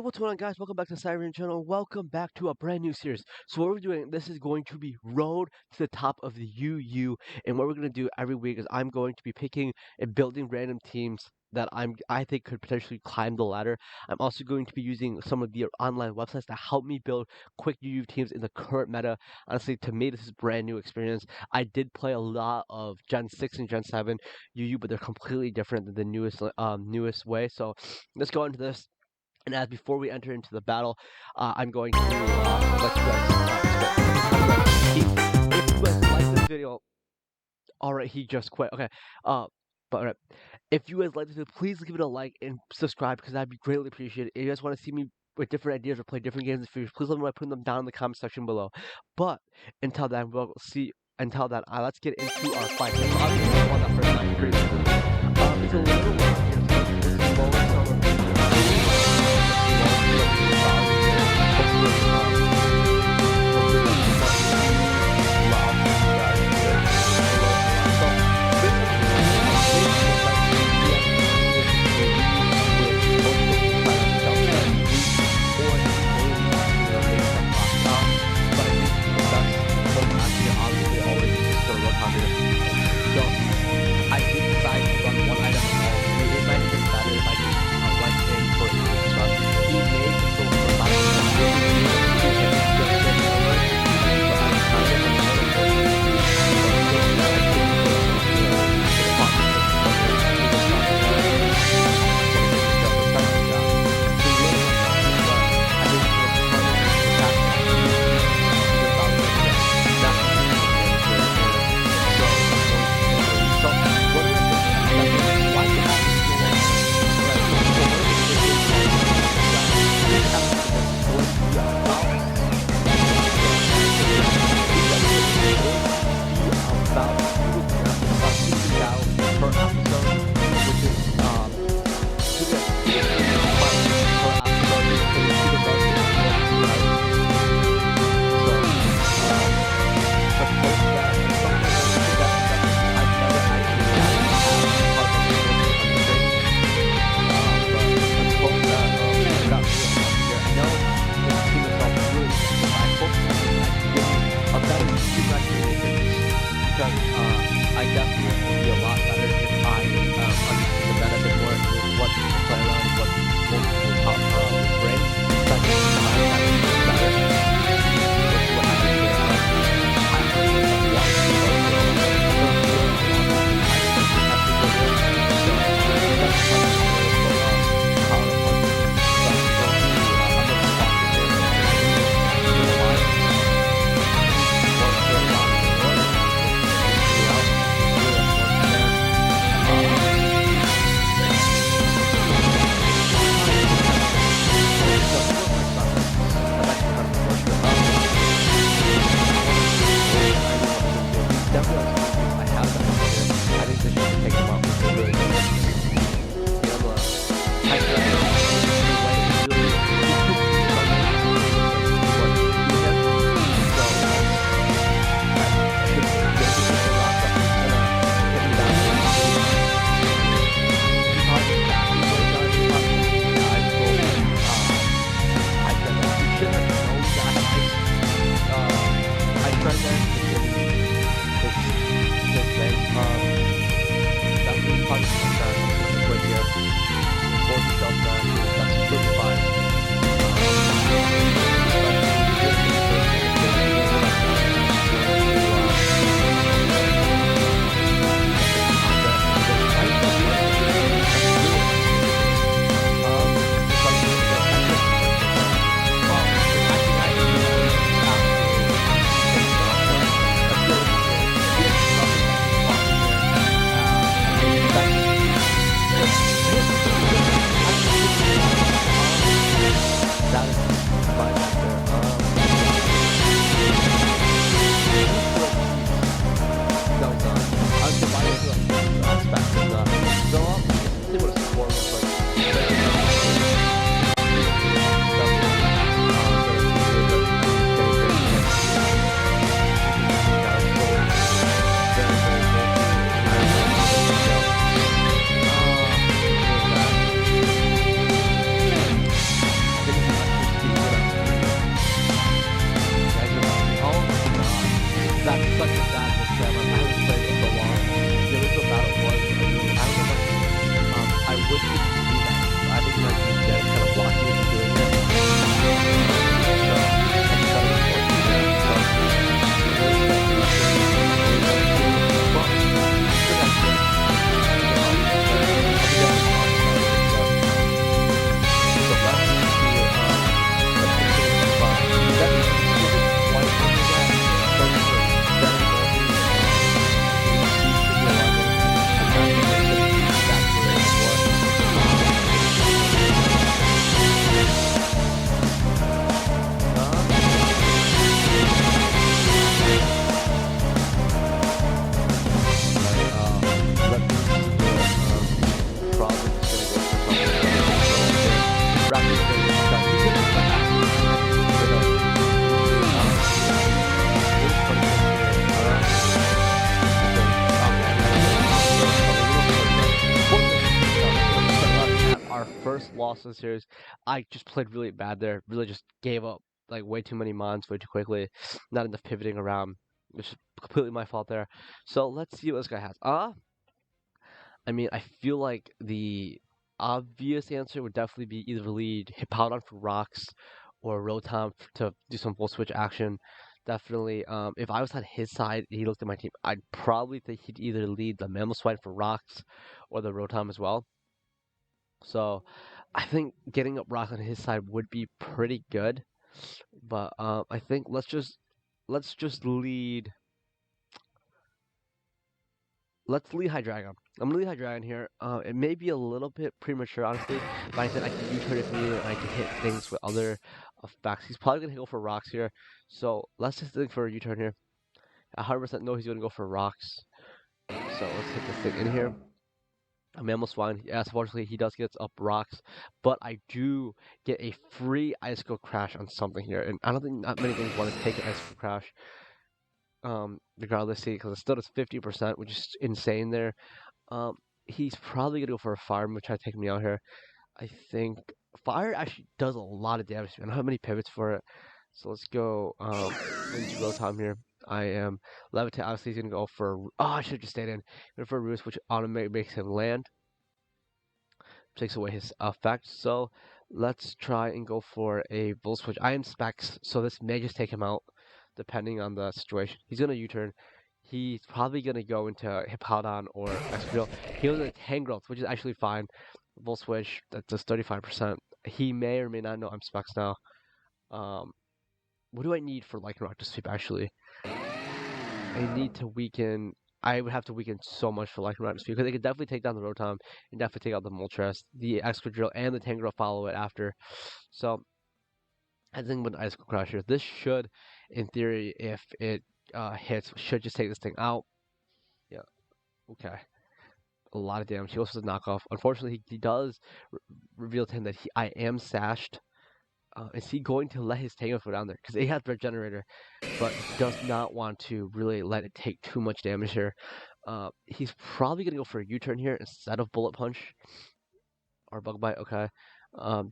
What's going on, guys? Welcome back to the Siren channel. Welcome back to a brand new series. So what we're doing, this is going to be Road to the Top of the UU. And what we're going to do every week is I'm going to be picking and building random teams that I think could potentially climb the ladder. I'm also going to be using some of the online websites to help me build quick UU teams in the current meta. Honestly, to me, this is brand new experience. I did play a lot of Gen 6 and Gen 7 UU, but they're completely different than the newest way. So let's go into this. And as before we enter into the battle, I'm going to let you guys. If you guys like this video, all right, he just quit. Okay, but all right, if you guys like this video, please give it a like and subscribe because that'd be greatly appreciated. If you guys want to see me with different ideas or play different games in the future, please let me know by putting them down in the comment section below. But until then, we'll see. Until then, let's get into our fight. So obviously, I won that first match pretty easily. It's a little So I did decide to run one item. It might have been better if I did lost in the series. I just played really bad there. Really just gave up like way too many mons way too quickly. Not enough pivoting around, which is completely my fault there. So let's see what this guy has. I mean, I feel like the obvious answer would definitely be either lead Hippowdon for rocks or Rotom to do some full switch action. Definitely, if I was on his side, he looked at my team, I'd probably think he'd either lead the Mamoswine for rocks or the Rotom as well. So I think getting up rock on his side would be pretty good. But I think let's just lead. Let's lead Hydreigon. I'm gonna lead Hydreigon here. It may be a little bit premature, honestly, but I think I can U-turn if needed, and I can hit things with other effects. He's probably gonna go for rocks here, so let's just think for a U-turn here. 100% know he's gonna go for rocks. So let's hit this thing in here. A Mamoswine, yes, unfortunately he does get up rocks, but I do get a free Icicle Crash on something here, and I don't think not many things want to take an Icicle Crash. Regardless, because it still does 50%, which is insane there. He's probably gonna go for a fire move, try to take me out here. I think fire actually does a lot of damage. I don't have many pivots for it, so let's go into Rotom here. I am Levitate. Obviously, he's gonna go for. Oh, I should have just stayed in. Going for a Roost, which automatically makes him land, takes away his effect. So let's try and go for a Volt Switch. I am Specs, so this may just take him out, depending on the situation. He's gonna U-turn. He's probably gonna go into Hippowdon or Excadrill. He was in Tangrowth, which is actually fine. Volt Switch, that does 35%. He may or may not know I'm Specs now. What do I need for Lycanroc to sweep, actually? I need to weaken. I would have to weaken so much for Lycanroc to sweep, because they could definitely take down the Rotom and definitely take out the Moltres. The Excadrill and the Tangrowth follow it after. So, I think with Icicle Crash here, this should, in theory, if it hits, should just take this thing out. Yeah, okay. A lot of damage. He also does knockoff. Unfortunately, he does reveal to him that I am sashed. Is he going to let his Tango go down there? Because he has Regenerator, but does not want to really let it take too much damage here. He's probably going to go for a U-turn here instead of Bullet Punch or Bug Bite. Okay,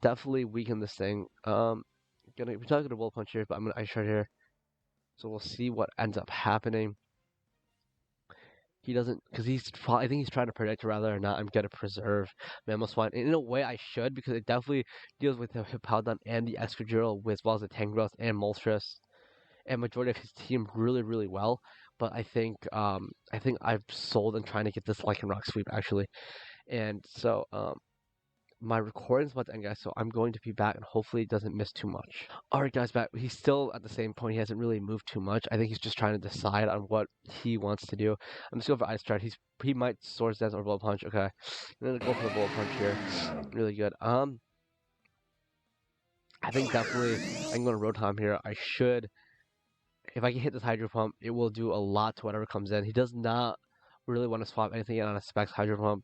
definitely weaken this thing. We're talking to Bullet Punch here, but I'm going to Ice Shard here. So we'll see what ends up happening. He doesn't, because I think he's trying to predict whether or not I'm going to preserve Mamoswine. And in a way, I should, because it definitely deals with the Hippowdon and the Excadrill, as well as the Tangrowth and Moltres, and majority of his team really, really well. But I think I've sold and trying to get this Lycanroc sweep, actually. And so, my recording's about to end, guys, so I'm going to be back, and hopefully it doesn't miss too much. Alright, guys, back. He's still at the same point. He hasn't really moved too much. I think he's just trying to decide on what he wants to do. I'm just going for Ice Strike. He might Swords Dance or Bullet Punch. Okay. I'm going to go for the Bullet Punch here. Really good. I think definitely I'm going to Rotom here. I should. If I can hit this Hydro Pump, it will do a lot to whatever comes in. He does not really want to swap anything in on a Specs Hydro Pump.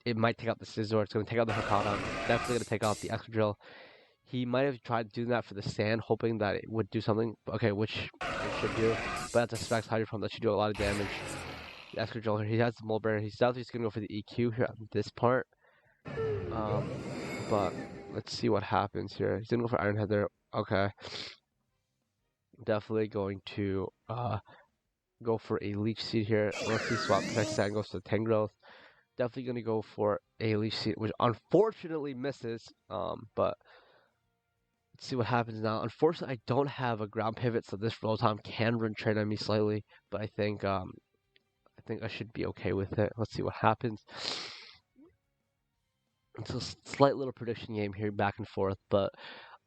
It might take out the Scizor, it's gonna take out the Hippowdon, definitely gonna take out the Excadrill. He might have tried doing that for the Sand, hoping that it would do something. Okay, which it should do. But that's a Specs Hydro Pump that should do a lot of damage. The Excadrill here, he has the Mulberry. He's definitely just gonna go for the EQ here on this part. But let's see what happens here. He's gonna go for Iron Head there. Okay. Definitely going to go for a Leech Seed here. Let's see, swap Protect Sand goes to Tangrowth. Definitely going to go for a Leech Seed, which unfortunately misses. But let's see what happens now. Unfortunately, I don't have a ground pivot, so this Rotom can run trade on me slightly. But I think I should be okay with it. Let's see what happens. It's a slight little prediction game here, back and forth. But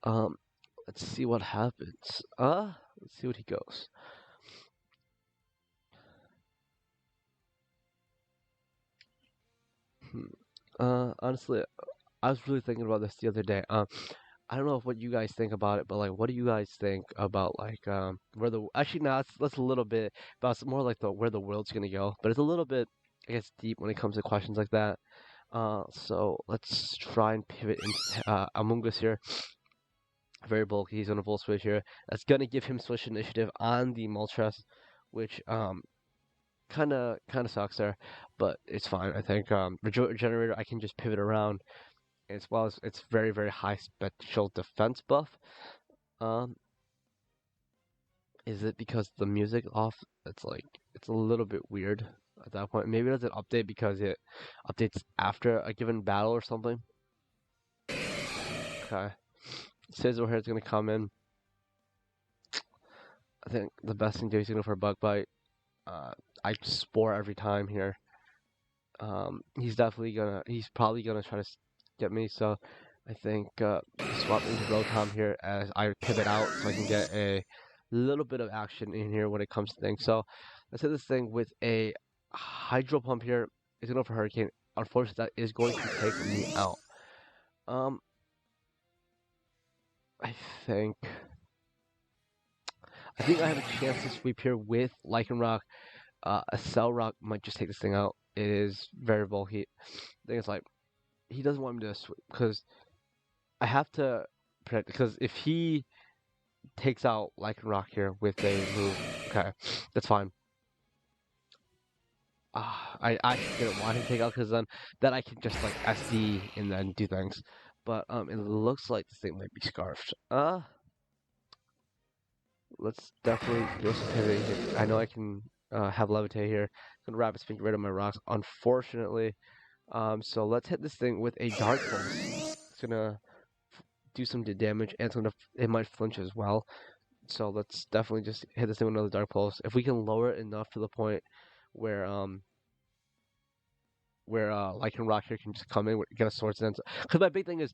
let's see what happens. Let's see what he goes. Honestly, I was really thinking about this the other day. I don't know what you guys think about it, but like, what do you guys think about like where the actually now that's a little bit about more like where the world's gonna go, but it's a little bit I guess deep when it comes to questions like that. So let's try and pivot into Amoonguss here. Very bulky. He's on a Volt Switch here. That's gonna give him Switch Initiative on the Moltres, which kind of sucks there, but it's fine. I think Regenerator I can just pivot around as well as it's very, very high special defense buff. Um, is it because the music off? It's like it's a little bit weird at that point. Maybe it doesn't update because it updates after a given battle or something. Okay, Scissor here is gonna come in. I think the best thing to do is gonna go for a bug bite. I spore every time here. He's probably gonna try to get me. So I think swap into Rotom here as I pivot out so I can get a little bit of action in here when it comes to things. So let's hit this thing with a Hydro Pump here. It's gonna go for Hurricane. Unfortunately, that is going to take me out. I think I have a chance to sweep here with Lycanroc. A Cell Rock might just take this thing out. It is very bulky. I think it's like he doesn't want me to sweep because I have to protect. Because if he takes out Lycanroc here with a move, okay, that's fine. I didn't want him to take out because then I can just like SD and then do things. But it looks like this thing might be scarfed. Let's definitely do some pivoting here. I know I can have Levitate here. I'm gonna Rapid Spin, get rid of my rocks. Unfortunately, so let's hit this thing with a Dark Pulse. It's gonna do some damage, and it might flinch as well. So let's definitely just hit this thing with another Dark Pulse. If we can lower it enough to the point where Lycanroc here can just come in, get a Swords Dance. Because my big thing is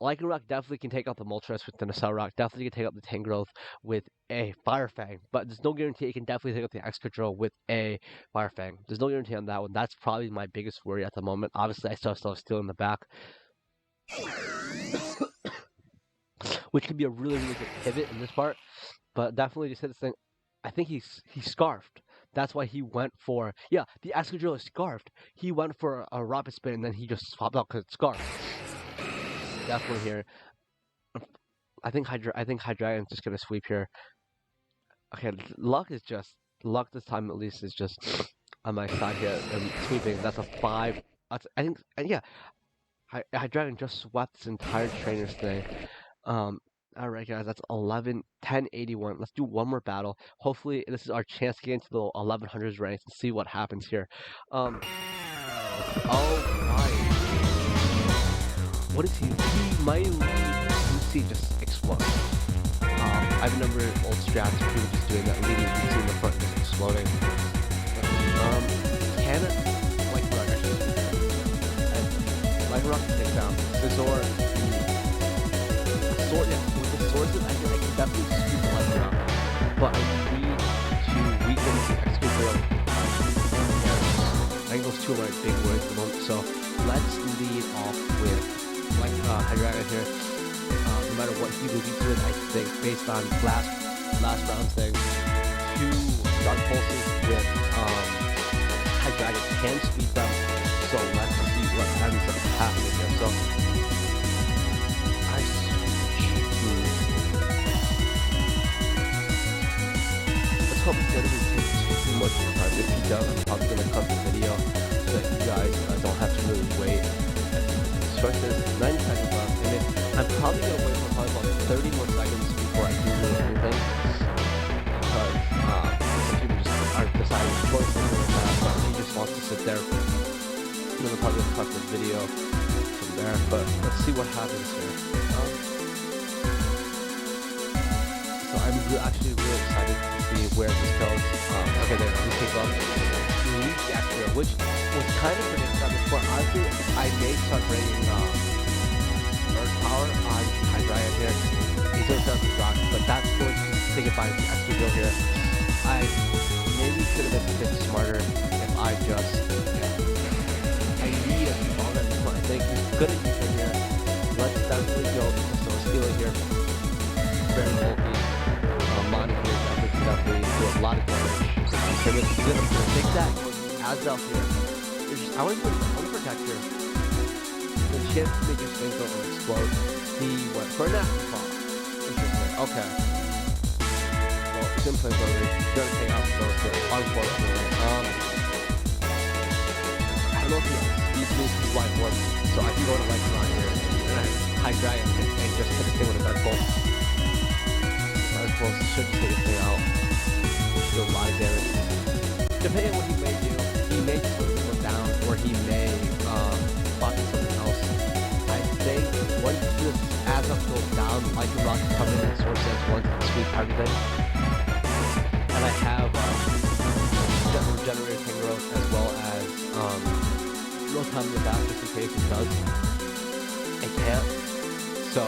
Lycanroc definitely can take out the Moltres with the Nacelle Rock, definitely can take out the Tangrowth with a Fire Fang, but there's no guarantee it can definitely take out the Excadrill with a Fire Fang. There's no guarantee on that one. That's probably my biggest worry at the moment. Obviously, I still have Steel in the back, which could be a really, really good pivot in this part, but definitely just hit this thing. I think he's scarfed. That's why he went for, yeah, the Excadrill is scarfed. He went for a Rapid Spin, and then he just swapped out because it's scarfed. Definitely here. I think Hydreigion's just gonna sweep here. Okay, luck this time at least is just on my side here and sweeping. That's a 5. I think, and yeah, Hydreigon just swept this entire trainers thing. Alright guys, that's 1081. Let's do one more battle. Hopefully this is our chance to get into the 1100s ranks and see what happens here. Alright. What is he? He might see just explode. I remember old strats where people just doing that, leading DC in the front just exploding. Can it? Lycanroc actually. Lycanroc can take down Scizor. Sword, yeah, with the sources, I can definitely sweep the Lycanroc. But I need to weaken the Excadrill. I think those two are my big worries at the moment. So let's lead off with Hydreigon here. No matter what he will be doing, I think based on last round's thing, 2 Dark Pulses with Hydreigon can sweep them. So let's see what ends up happening here. So let's hope it's gonna be too much time. If he does, I'm probably gonna cut the video so that you guys don't have to really wait. Short is 90 seconds left, and I'm probably going to wait for probably about 30 more seconds before I do really anything, because some people just aren't deciding choices really fast, but he just wants to sit there. I'm going to probably cut the video from there, but let's see what happens here. So I'm actually really excited to see where this goes. Okay, there, we take off. Leech Extra, which was kind of predicted at this point. Honestly, I may start bringing Earth Power on Hydreigon here. He's going to start with Rock, but that's going to take advantage of the Excadrill here. I maybe could have been a bit smarter if I just, I need a small at this point. I think he's good at using here. Let's definitely go for Stealing here. Very bulky. Monty here definitely do a lot of damage. He's gonna take that Azel here. I want to protect here. The chance to make your thing go and explode. He went for an Afterfall. Interesting. Okay. Well, he's gonna play Burger. He's gonna take out those two, unfortunately. I don't know if he has speed basically this is life works. So I can go to like around here and I high dragon and just hit the thing with a dark bolt. Dark bolt should just take this thing out. Should do a lot of damage. Depending on what he may do, he may just put people down, or he may block something else. I think once this Azov goes down, like the rocks come in and Sword Dance once and sweep everything. And I have Regenerator King Growth as well as real time in the back just in case it does. It can't. So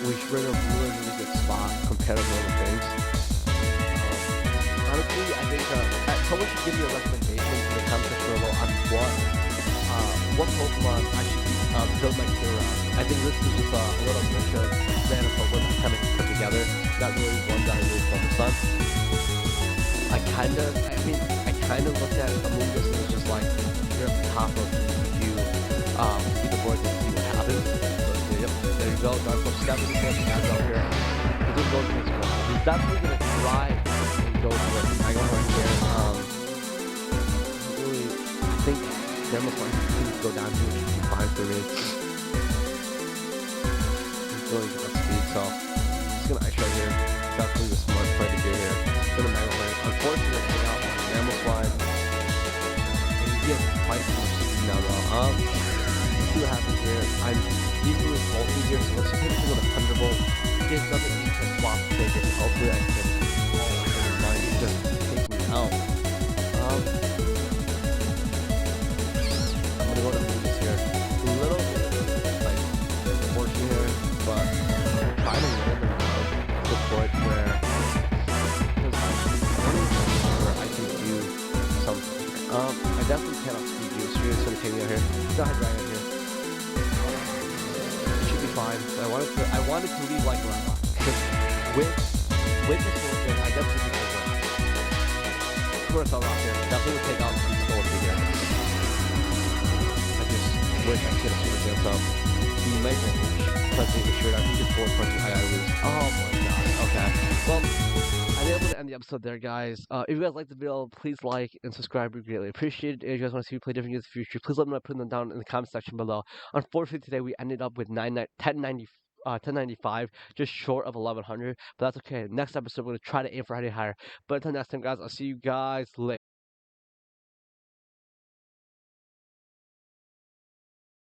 we're in a really, really good spot compared to other things. Honestly, I think someone should give me a recommendation in the comment section below on what Pokemon I should build my team around. I think this is just a little mix of random Pokemon that kind of put together, not really one that I really focus on. I kind of looked at Amoonguss and it's just like, you're at the top of you, see the board and see what happens. So, yep, there you go, Dark Force 7, that's out here. He didn't go to the next one. He's definitely going to try and go for it. I go right here, really, I think there must like things go down here, which should be fine for me. He's really good at speed, so he's going to ice right here. Definitely the smart play to do here. Gonna Mega Play. Unfortunately, they're taking out on Mammal Slide. And he gets quite so much speed now though. Let's see what happens here. He's really bulky here, so let's just hit him with a Thunderbolt. He just doesn't need to swap figures. Hopefully I can never mind, he just takes me out. I'm gonna go to Lucas here. A little bit like fortunate here, but trying to win the round to the point where I can do something. I definitely cannot speed you. Street's gonna take me out here. He's not Dragon here. It should be fine. I wanted to leave like around with the sword thing, I definitely think I win. Tourist on rock here. Definitely would take out the skull here. I just wish I could have sword dance up. He might go punching the shirt out. He just forward punching. I gotta lose. Oh my god. Okay. Well, I'm able to end the episode there, guys. If you guys like the video, please like and subscribe. We greatly appreciate it. If you guys want to see me play different games in the future, please let me know. Put them down in the comment section below. Unfortunately, today we ended up with 1095, just short of 1100. But that's okay. Next episode, we're going to try to aim for any higher. But until next time, guys, I'll see you guys later.